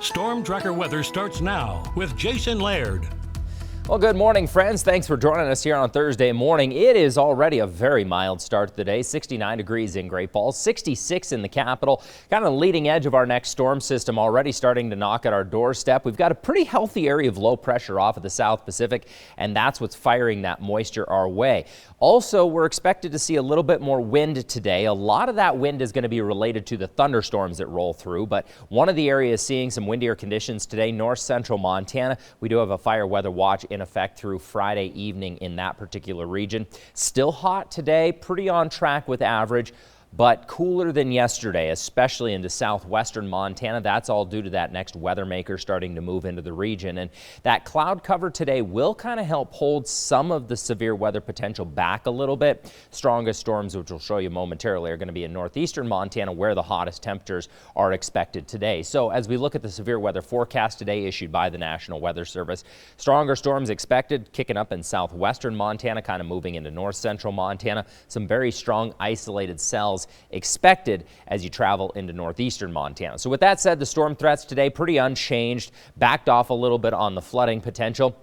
Storm Tracker weather starts now with Jason Laird. Well, good morning, friends. Thanks for joining us here on Thursday morning. It is already a very mild start to the day. 69 degrees in Great Falls, 66 in the capital. Kind of the leading edge of our next storm system already starting to knock at our doorstep. We've got a pretty healthy area of low pressure off of the South Pacific, and that's what's firing that moisture our way. Also, we're expected to see a little bit more wind today. A lot of that wind is going to be related to the thunderstorms that roll through, but one of the areas seeing some windier conditions today, north central Montana. We do have a fire weather watch in effect through Friday evening in that particular region. Still hot today, pretty on track with average, but cooler than yesterday, especially into southwestern Montana. That's all due to that next weather maker starting to move into the region. And that cloud cover today will kind of help hold some of the severe weather potential back a little bit. Strongest storms, which we'll show you momentarily, are going to be in northeastern Montana, where the hottest temperatures are expected today. So as we look at the severe weather forecast today issued by the National Weather Service, stronger storms expected, kicking up in southwestern Montana, kind of moving into north central Montana. Some very strong isolated cells expected as you travel into northeastern Montana. So with that said, the storm threats today pretty unchanged, backed off a little bit on the flooding potential.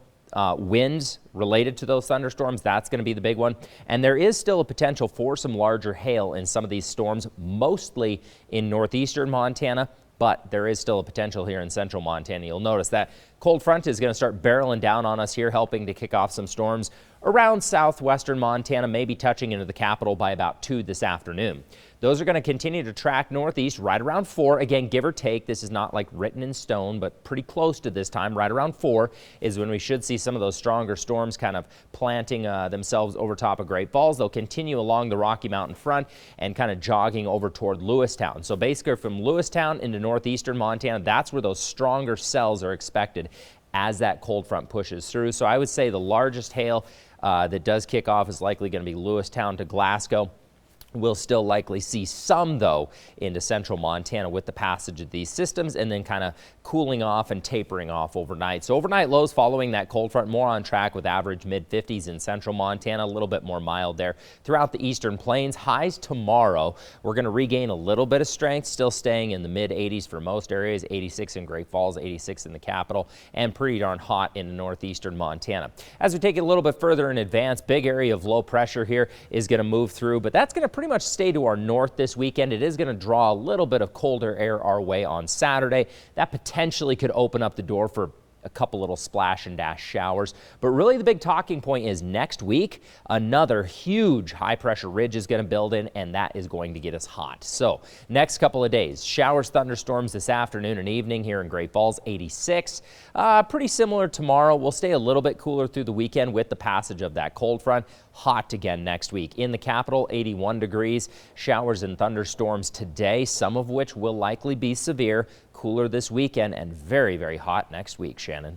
Winds related to those thunderstorms, that's going to be the big one. And there is still a potential for some larger hail in some of these storms, mostly in northeastern Montana. But there is still a potential here in central Montana. You'll notice that cold front is going to start barreling down on us here, helping to kick off some storms around southwestern Montana, maybe touching into the capital by about 2 this afternoon. Those are going to continue to track northeast right around 4. Again, give or take. This is not like written in stone, but pretty close to this time. Right around 4 is when we should see some of those stronger storms kind of planting themselves over top of Great Falls. They'll continue along the Rocky Mountain front and kind of jogging over toward Lewistown. So basically from Lewistown into northeastern Montana, that's where those stronger cells are expected as that cold front pushes through. So I would say the largest hail that does kick off is likely going to be Lewistown to Glasgow. We'll still likely see some, though, into central Montana with the passage of these systems, and then kind of cooling off and tapering off overnight. So overnight lows following that cold front, more on track with average mid-50s in central Montana, a little bit more mild there throughout the eastern plains. Highs tomorrow, we're going to regain a little bit of strength, still staying in the mid-80s for most areas, 86 in Great Falls, 86 in the capital, and pretty darn hot in northeastern Montana. As we take it a little bit further in advance, big area of low pressure here is going to move through, but that's going to pretty much stay to our north this weekend. It is going to draw a little bit of colder air our way on Saturday. That potentially could open up the door for a couple little splash and dash showers. But really the big talking point is next week, another huge high pressure ridge is going to build in, and that is going to get us hot. So next couple of days, showers, thunderstorms this afternoon and evening here in Great Falls, 86. Pretty similar tomorrow. We'll stay a little bit cooler through the weekend with the passage of that cold front. Hot again next week. In the capital, 81 degrees. Showers and thunderstorms today, some of which will likely be severe. Cooler this weekend and very, very hot next week, Shannon.